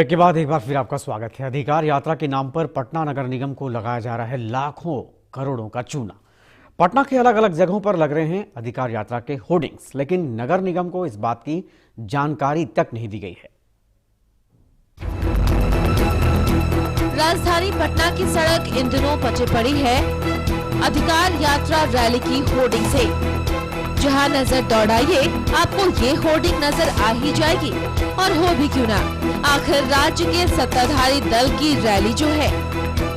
Break के बाद एक बार फिर आपका स्वागत है। अधिकार यात्रा के नाम पर पटना नगर निगम को लगाया जा रहा है लाखों करोड़ों का चूना। पटना के अलग अलग जगहों पर लग रहे हैं अधिकार यात्रा के होर्डिंग्स, लेकिन नगर निगम को इस बात की जानकारी तक नहीं दी गई है। राजधानी पटना की सड़क इन दिनों पचे पड़ी है अधिकार यात्रा रैली की होर्डिंग से। जहां नजर दौड़ाइए आपको ये होर्डिंग नजर आ ही जाएगी, और हो भी क्यों ना, आखिर राज्य के सत्ताधारी दल की रैली जो है।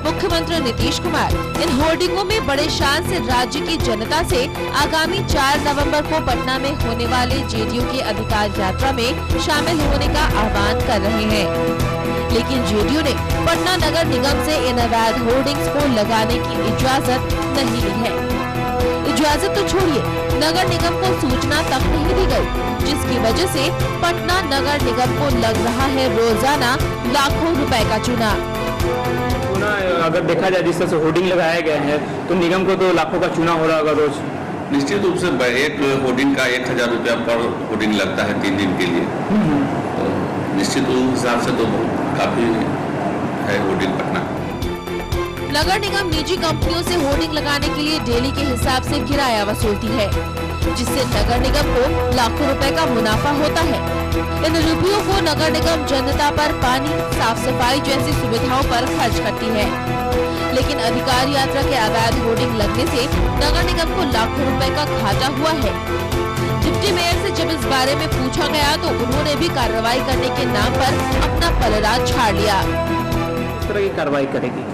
मुख्यमंत्री नीतीश कुमार इन होर्डिंगों में बड़े शान से राज्य की जनता से आगामी 4 नवंबर को पटना में होने वाले जेडीयू की अधिकार यात्रा में शामिल होने का आह्वान कर रहे हैं। लेकिन जेडीयू ने पटना नगर निगम से इन अवैध होर्डिंग्स को लगाने की इजाजत नहीं ली है। इजाजत तो छोड़िए, नगर निगम को सूचना तक नहीं दी गई, जिसकी वजह से पटना नगर निगम को लग रहा है रोजाना लाखों रुपए का चूना। अगर देखा जाए जिस तरह से होर्डिंग लगाए गए हैं तो निगम को तो लाखों का चूना हो रहा होगा रोज। निश्चित रूप से एक होर्डिंग का 1000 रुपया पर होर्डिंग लगता है 3 दिन के लिए। तो निश्चित रूप हिसाब से तो काफी है होर्डिंग पटना। नगर निगम निजी कंपनियों से होर्डिंग लगाने के लिए डेली के हिसाब से किराया वसूलती है, जिससे नगर निगम को लाखों रुपए का मुनाफा होता है। इन रुपयों को नगर निगम जनता पर पानी, साफ सफाई जैसी सुविधाओं पर खर्च करती है। लेकिन अधिकार यात्रा के अवैध होर्डिंग लगने से नगर निगम को लाखों रुपए का घाटा हुआ है। डिप्टी मेयर से जब इस बारे में पूछा गया तो उन्होंने भी कार्रवाई करने के नाम पर अपना पलड़ा झाड़ लिया। इस तरह की कार्रवाई करेगी?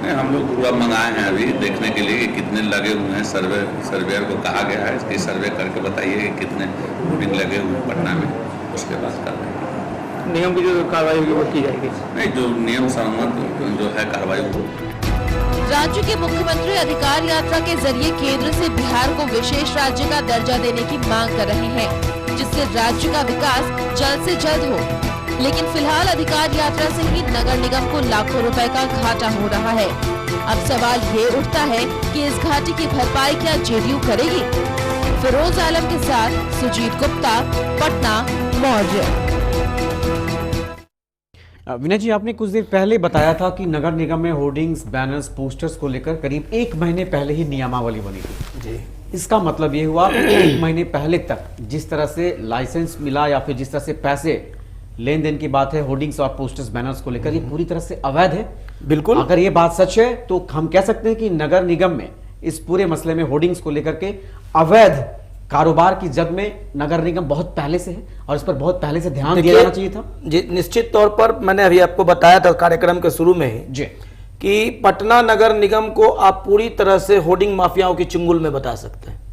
हम लोग पूरा मंगाए हैं अभी देखने के लिए कि कितने लगे हुए हैं। सर्वेयर को कहा गया है कि सर्वे करके बताइए कि कितने होर्डिंग लगे हुए हैं पटना में, उसके बाद कार्रवाई। निगम की जो कार्रवाई होगी वो की जाएगी? नहीं, जो नियम सम्मत जो है कार्रवाई वो। राज्य के मुख्यमंत्री अधिकार यात्रा के जरिए केंद्र से बिहार को विशेष राज्य का दर्जा देने की मांग कर रहे हैं, जिससे राज्य का विकास जल्द से जल्द हो। लेकिन फिलहाल अधिकार यात्रा से ही नगर निगम को लाखों रुपए का घाटा हो रहा है। अब सवाल ये उठता है कि इस घाटे की भरपाई क्या जेडीयू करेगी? फिरोज आलम के साथ सुजीत गुप्ता, पटना, मौर्य। विनय जी, आपने कुछ देर पहले बताया था कि नगर निगम में होर्डिंग्स, बैनर्स, पोस्टर्स को लेकर करीब 1 महीने पहले ही नियमावली बनी थी जी। इसका मतलब ये हुआ कि 1 महीने पहले तक जिस तरह से लाइसेंस मिला या फिर जिस तरह से पैसे लेन देन की बात है होर्डिंग्स और पोस्टर्स, बैनर्स को लेकर, ये पूरी तरह से अवैध है। बिल्कुल। अगर ये बात सच है तो हम कह सकते हैं कि नगर निगम में इस पूरे मसले में होर्डिंग्स को लेकर के अवैध कारोबार की जद में नगर निगम बहुत पहले से है और इस पर बहुत पहले से ध्यान दिया जाना चाहिए था। जी, निश्चित तौर पर मैंने अभी आपको बताया था कार्यक्रम के शुरू में ही जी कि पटना नगर निगम को आप पूरी तरह से होर्डिंग माफियाओं की चुंगल में बता सकते हैं।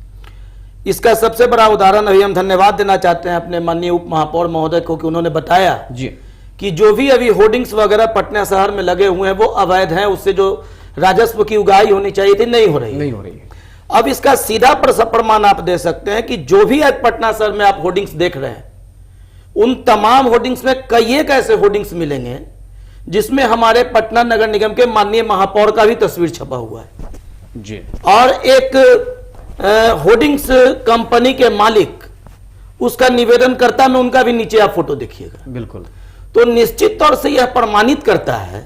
इसका सबसे बड़ा उदाहरण अभी हम धन्यवाद देना चाहते हैं अपने माननीय उप महापौर महोदय को कि उन्होंने बताया जी कि जो भी अभी होर्डिंग्स वगैरह पटना शहर में लगे हुए हैं वो अवैध हैं, उससे जो राजस्व की उगाही होनी चाहिए थी नहीं हो रही है। अब इसका सीधा प्रमाण आप दे सकते हैं कि जो भी आज पटना शहर में आप होर्डिंग्स देख रहे हैं उन तमाम होर्डिंग्स में कई एक ऐसे होर्डिंग्स मिलेंगे जिसमें हमारे पटना नगर निगम के माननीय महापौर का भी तस्वीर छपा हुआ है जी, और एक होर्डिंग्स कंपनी के मालिक उसका निवेदन करता में उनका भी नीचे आप फोटो देखिएगा। बिल्कुल। तो निश्चित तौर से यह प्रमाणित करता है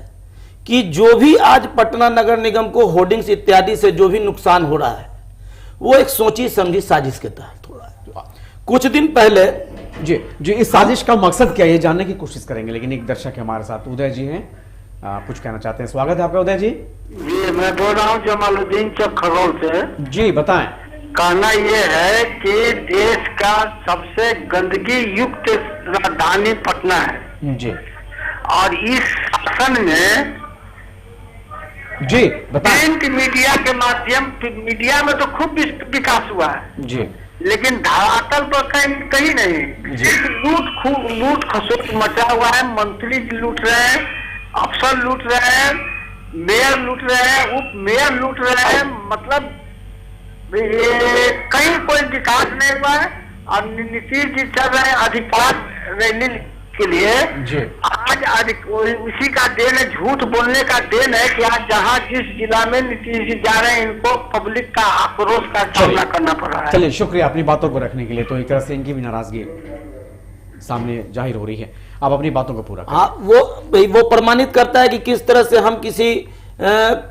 कि जो भी आज पटना नगर निगम को होर्डिंग्स इत्यादि से जो भी नुकसान हो रहा है वो एक सोची समझी साजिश के तहत हो रहा है। कुछ दिन पहले जी इस साजिश का मकसद क्या है ये जानने की कोशिश करेंगे, लेकिन एक दर्शक हमारे साथ उदय जी हैं, कुछ कहना चाहते हैं। स्वागत है आपका उदय जी। जी, मैं बोल रहा हूँ जमालुद्दीन चौक खगौल से। जी बताएं। कहना ये है कि देश का सबसे गंदगी युक्त राजधानी पटना है जी, और इस शासन में जी बताएं। प्रिंट मीडिया के माध्यम, मीडिया में तो खूब विकास हुआ है जी, लेकिन धरातल पर कहीं नहीं। सिर्फ लूट खसोट मचा हुआ है। मंत्री लूट रहे हैं, अफसर लूट रहे हैं, मेयर लूट रहे हैं, उप मेयर लूट रहे हैं। मतलब कहीं कोई विकास नहीं हुआ है। और नीतीश जी चल रहे हैं अधिकार रैली के लिए जी। आज उसी का देन है, झूठ बोलने का देन है कि आज जहाँ जिस जिला में नीतीश जी जा रहे हैं इनको पब्लिक का आक्रोश का सामना करना पड़ रहा है। चलिए, शुक्रिया अपनी बातों को रखने के लिए। तो एक तरह से इनकी भी नाराजगी सामने जाहिर हो रही है। आप अपनी बातों को पूरा करें। हाँ, वो प्रमाणित करता है कि किस तरह से हम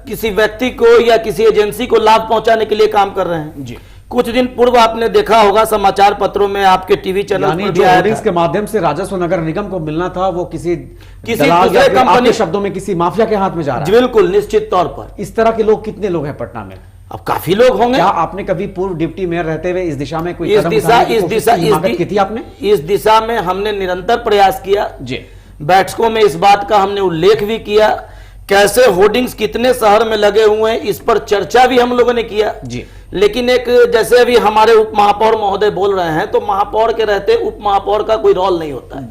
किसी व्यक्ति को या किसी एजेंसी को लाभ पहुंचाने के लिए काम कर रहे हैं जी। कुछ दिन पूर्व आपने देखा होगा समाचार पत्रों में, आपके टीवी चैनल पर भी आया होर्डिंग्स था। के माध्यम से राजस्व नगर निगम को मिलना था, वो किसी दूसरे कंपनी, कंपनी शब्दों में किसी माफिया के हाथ में जा रहा है। बिल्कुल निश्चित तौर पर। इस तरह के लोग कितने लोग हैं पटना में? अब काफी लोग होंगे। क्या आपने कभी पूर्व डिप्टी मेयर रहते हुए इस दिशा में कोई इस कदम दिशा उठाने की कोशिश की, हिमाकत की थी आपने? इस दिशा में हमने निरंतर प्रयास किया जी। बैठकों में इस बात का हमने उल्लेख भी किया, कैसे होर्डिंग्स कितने शहर में लगे हुए हैं इस पर चर्चा भी हम लोगों ने किया जी। लेकिन एक जैसे अभी हमारे उप महापौर महोदय बोल रहे हैं, तो महापौर के रहते उप महापौर का कोई रोल नहीं होता है,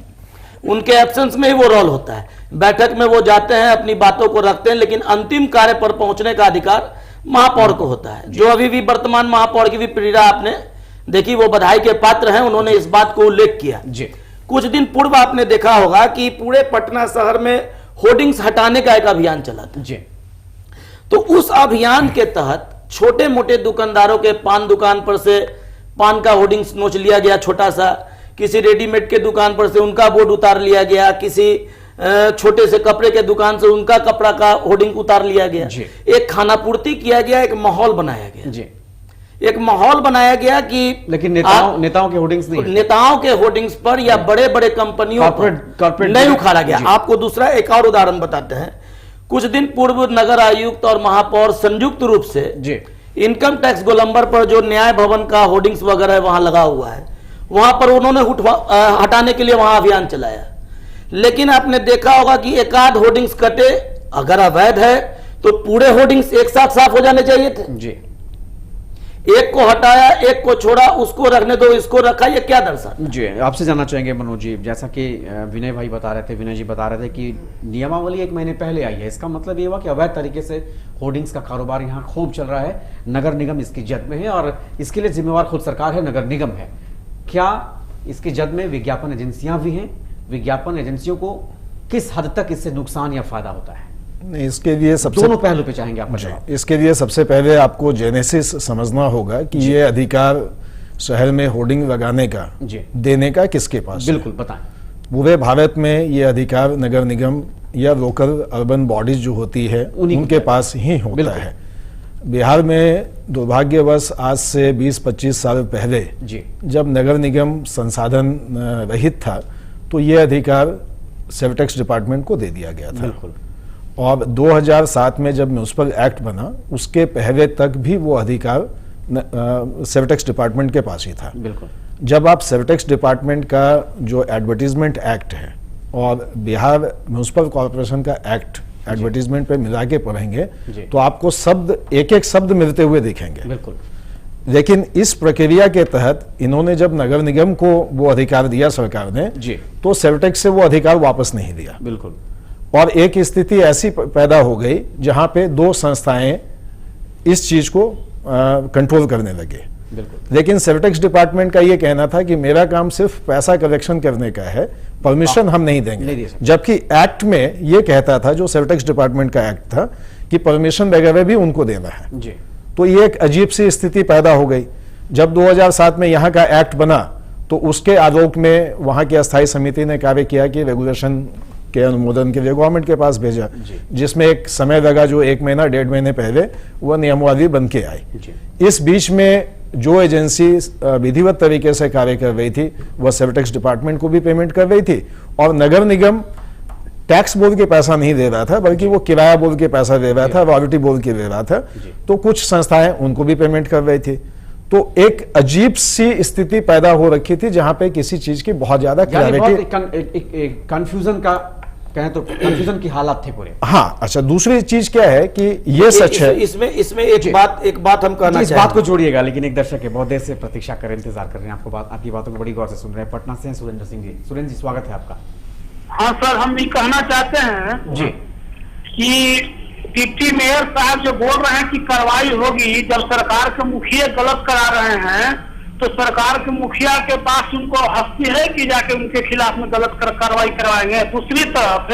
उनके एब्सेंस में ही वो रोल होता है। बैठक में वो जाते हैं, अपनी बातों को रखते हैं, लेकिन अंतिम कार्य पर पहुंचने का अधिकार महापौर को होता है। जो अभी भी वर्तमान महापौर की भी पीड़ा आपने देखी, वो बधाई के पात्र हैं, उन्होंने इस बात को उल्लेख किया जी। कुछ दिन पूर्व आपने देखा होगा कि पूरे पटना शहर में होर्डिंग्स हटाने का एक अभियान चला था जी। तो उस अभियान के तहत छोटे मोटे दुकानदारों के पान दुकान पर से पान का होर्डिंग्स नोच लिया गया छोटा सा, किसी रेडीमेड के दुकान पर से उनका बोर्ड उतार लिया गया, किसी छोटे से कपड़े के दुकान से उनका कपड़ा का होर्डिंग उतार लिया गया, एक खानापूर्ति किया गया, एक माहौल बनाया गया जी। एक माहौल बनाया गया कि लेकिन नेताओं के होर्डिंग्स नहीं, नेताओं के होर्डिंग्स पर या बड़े बड़े कंपनियों पर नहीं उखाड़ा गया। आपको दूसरा एक और उदाहरण बताते हैं। कुछ दिन पूर्व नगर आयुक्त और महापौर संयुक्त रूप से जी। इनकम टैक्स गोलंबर पर जो न्याय भवन का होर्डिंग्स वगैरह वहां लगा हुआ है, वहां पर उन्होंने हटाने के लिए वहां अभियान चलाया, लेकिन आपने देखा होगा कि एक आध होर्डिंग्स कटे, अगर अवैध है तो पूरे होर्डिंग्स एक साथ साफ हो जाने चाहिए थे जी। एक को हटाया, एक को छोड़ा, उसको रखने दो, इसको रखा, ये क्या दर्शाता है? जी, आपसे जानना चाहेंगे मनोज जी, जैसा कि विनय भाई बता रहे थे, विनय जी बता रहे थे कि नियमावली 1 महीने पहले आई है, इसका मतलब ये हुआ कि अवैध तरीके से होर्डिंग्स का कारोबार यहाँ खूब चल रहा है, नगर निगम इसकी जद में है और इसके लिए जिम्मेवार खुद सरकार है, नगर निगम है। क्या इसकी जद में विज्ञापन एजेंसियां भी हैं? विज्ञापन एजेंसियों को किस हद तक इससे नुकसान या फायदा होता है? इसके लिए सबसे दोनों पहलू पे चाहेंगे आपका जवाब। इसके लिए सबसे पहले आपको जेनेसिस समझना होगा कि ये अधिकार शहर में होर्डिंग लगाने का देने का किसके पास? बिल्कुल बताएं। पूरे भारत में ये अधिकार नगर निगम या लोकल अर्बन बॉडीज जो होती है उनके पास ही होता है। बिहार में दुर्भाग्यवश आज से 20-25 साल पहले जब नगर निगम संसाधन रहित था तो ये अधिकार सेवटेक्स डिपार्टमेंट को दे दिया गया था। बिल्कुल। और 2007 में जब म्यूनिसिपल एक्ट बना उसके पहले तक भी वो अधिकार सेवटेक्स डिपार्टमेंट के पास ही था। बिल्कुल। जब आप सेवटेक्स डिपार्टमेंट का जो एडवर्टीजमेंट एक्ट है और बिहार म्यूनिसिपल कॉर्पोरेशन का एक्ट एडवर्टीजमेंट पे मिला के पढ़ेंगे तो आपको शब्द एक एक शब्द मिलते हुए दिखेंगे। बिल्कुल। लेकिन इस प्रक्रिया के तहत इन्होंने जब नगर निगम को वो अधिकार दिया सरकार ने तो सेवटेक्स से वो अधिकार वापस नहीं दिया। बिल्कुल। और एक स्थिति ऐसी पैदा हो गई जहां पे दो संस्थाएं इस चीज को कंट्रोल करने लगे। लेकिन सेवटेक्स डिपार्टमेंट का ये कहना था कि मेरा काम सिर्फ पैसा कलेक्शन करने का है, परमिशन हम नहीं देंगे। जबकि एक्ट में ये कहता था, जो सेवटेक्स डिपार्टमेंट का एक्ट था, कि परमिशन वगैरह भी उनको देना है जी। तो ये एक अजीब सी स्थिति पैदा हो गई। जब 2007 में यहाँ का एक्ट बना तो उसके आलोक में वहाँ की अस्थायी समिति ने कार्य किया कि रेगुलेशन के अनुमोदन के लिए गवर्नमेंट के पास भेजा, जिसमें एक समय लगा जो 1 महीना 1.5 महीने पहले वह नियमावली बन के आई। इस बीच में जो एजेंसी विधिवत तरीके से कार्य कर रही थी वह सेवटेक्स डिपार्टमेंट को भी पेमेंट कर रही थी और नगर निगम टैक्स बोर्ड के पैसा नहीं दे रहा था बल्कि वो किराया बोर्ड के पैसा दे रहा था, रॉयल्टी बोर्ड के दे रहा था। तो कुछ संस्थाएं उनको भी पेमेंट कर रही थी। तो एक अजीब सी स्थिति पैदा हो रखी थी जहां पे किसी चीज की बहुत ज्यादा क्लैरिटी, कंफ्यूजन का कहें तो कंफ्यूजन की हालात थे पूरे। हाँ, अच्छा, दूसरी चीज क्या है कि ये सच है। इसमें एक बात हम कहना इस बात को जोड़िएगा, लेकिन एक दर्शक है बहुत देर से प्रतीक्षा कर रहे, इंतजार कर रहे हैं, आपकी बातों को बड़ी गौर से सुन रहे हैं। पटना से सुरेंद्र सिंह जी। सुरेंद्र जी, स्वागत है आपका। हाँ सर, हम ये कहना चाहते हैं जी कि डिप्टी मेयर साहब जो बोल रहे हैं कि कार्रवाई होगी, जब सरकार के मुखिया गलत करा रहे हैं तो सरकार के मुखिया के पास उनको हस्ती है कि जाके उनके खिलाफ में गलत कार्रवाई करवाएंगे। दूसरी तरफ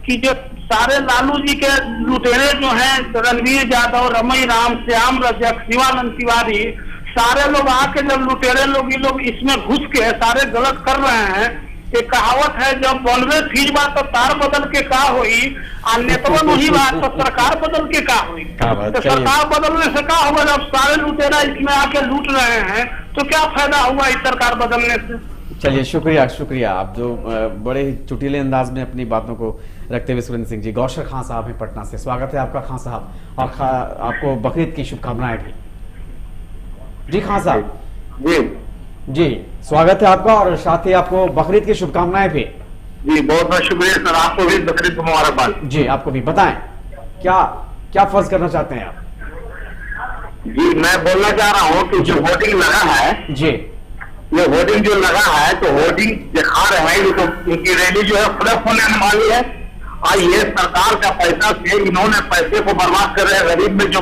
कि जो सारे लालू जी के लुटेरे जो हैं, रणवीर यादव, रमई राम, श्याम रजक, शिवानंद तिवारी, सारे लोग आके जब लुटेरे लोग ये लोग इसमें घुस के सारे गलत कर रहे हैं एक कहावत है, जब बोलवे फीज बात तो तार बदल के का हुई, और नेतवन वही बात तो सरकार बदल के का हुई। तो सरकार बदलने से क्या होगा? जब सारे लुटेरा इसमें आके लूट रहे हैं तो क्या फायदा हुआ इस सरकार बदलने से? चलिए, शुक्रिया शुक्रिया। आप जो बड़े ही चुटीले अंदाज में अपनी बातों को रखते हुए सुरेंद्र सिंह जी, गौशर खान साहब हैं पटना से, स्वागत है आपका खान साहब, और आपको बकरीद की शुभकामनाएं भी। जी खान साहब। जी जी, स्वागत है आपका, और साथ ही आपको बकरीद की शुभकामनाएं भी। जी, बहुत बहुत शुक्रिया सर, आपको भी बकरीद की मुबारकबाद। जी, आपको भी। बताएं क्या क्या फर्ज करना चाहते हैं आप? जी, मैं बोलना चाह रहा हूँ कि जो होर्डिंग लगा है, जी, ये होर्डिंग जो लगा है, तो होर्डिंग दिखा रहे हैं, ये तो इनकी रैली जो है फ्लप होने वाली है, और ये सरकार का पैसा से इन्होंने पैसे को बर्बाद कर रहे हैं। गरीब में जो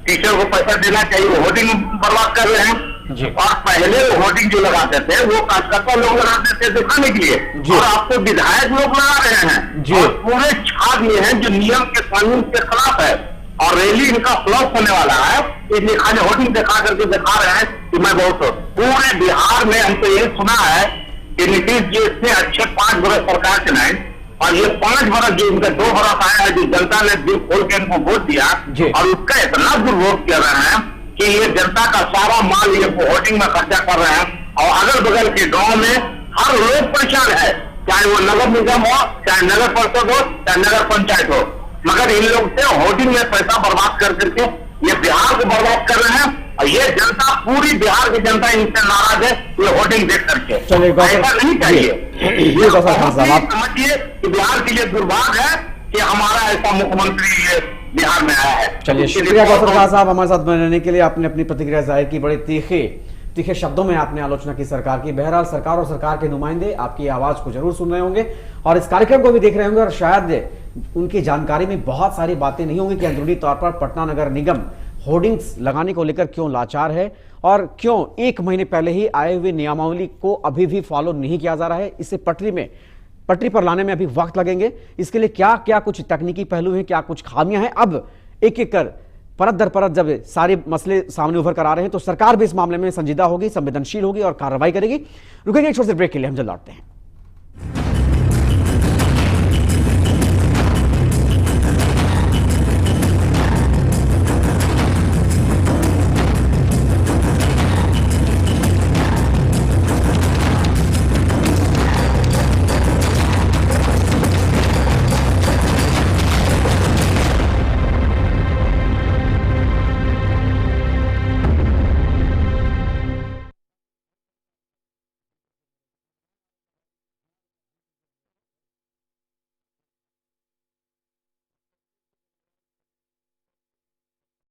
टीचर को पैसा देना चाहिए वो होर्डिंग बर्बाद कर रहे हैं। और पहले होर्डिंग जो लगाते थे वो कार्यकर्ता लोग लगाते थे दिखाने के लिए, और आपको विधायक लोग लगा रहे हैं, और पूरे छा दिए हैं जो नियम के कानून के खिलाफ है, और रैली इनका फ्लॉप होने वाला है। इसलिए खाली होर्डिंग दिखा करके दिखा रहे हैं कि मैं बहुत पूरे बिहार में हमको ये सुना है कि नीतीश जी इतने अच्छे 5 बरस सरकार चलाए, और ये 5 बरस जो इनका 2 बरस आया है, जो जनता ने दिल खोल के इनको वोट दिया, और उसका इतना दुर्भोग कर रहे हैं कि ये जनता का सारा माल ये होर्डिंग में खर्चा कर रहे हैं, और अगल बगल के गांव में हर लोग परेशान है, चाहे वो नगर निगम हो, चाहे नगर परिषद हो, चाहे नगर पंचायत हो, मगर इन लोग से होर्डिंग में पैसा बर्बाद कर करके ये बिहार को बर्बाद कर रहे हैं, और ये जनता, पूरी बिहार की जनता इनसे नाराज है ये होर्डिंग देख करके। ऐसा नहीं चाहिए। आप समझिए कि बिहार के लिए दुर्भाग्य है कि हमारा ऐसा मुख्यमंत्री ये बिहार में आया है। चलिए, शुक्रिया गौसर खान साहब, हमारे साथ बनने के लिए। आपने अपनी प्रतिक्रिया जाहिर की, बड़े तीखे शब्दों में आपने आलोचना की सरकार की। बहरहाल सरकार और सरकार के नुमाइंदे आपकी आवाज को जरूर सुन रहे होंगे और इस कार्यक्रम को भी देख रहे होंगे, और शायद उनकी जानकारी में बहुत सारी बातें नहीं होंगी कि अंदरूनी तौर पर पटना नगर निगम होर्डिंग्स लगाने को लेकर क्यों लाचार है, और क्यों 1 महीने पहले ही आए हुए नियमावली को अभी भी फॉलो नहीं किया जा रहा है। इसे पटरी पर लाने में अभी वक्त लगेंगे। इसके लिए क्या क्या कुछ तकनीकी पहलू हैं, क्या कुछ खामियां हैं। अब एक एक कर परत दर परत जब सारे मसले सामने उभर कर आ रहे हैं तो सरकार भी इस मामले में संजीदा होगी, संवेदनशील होगी और कार्रवाई करेगी। रुकेंगे एक छोटे से ब्रेक के लिए, हम जल्द लौटते हैं।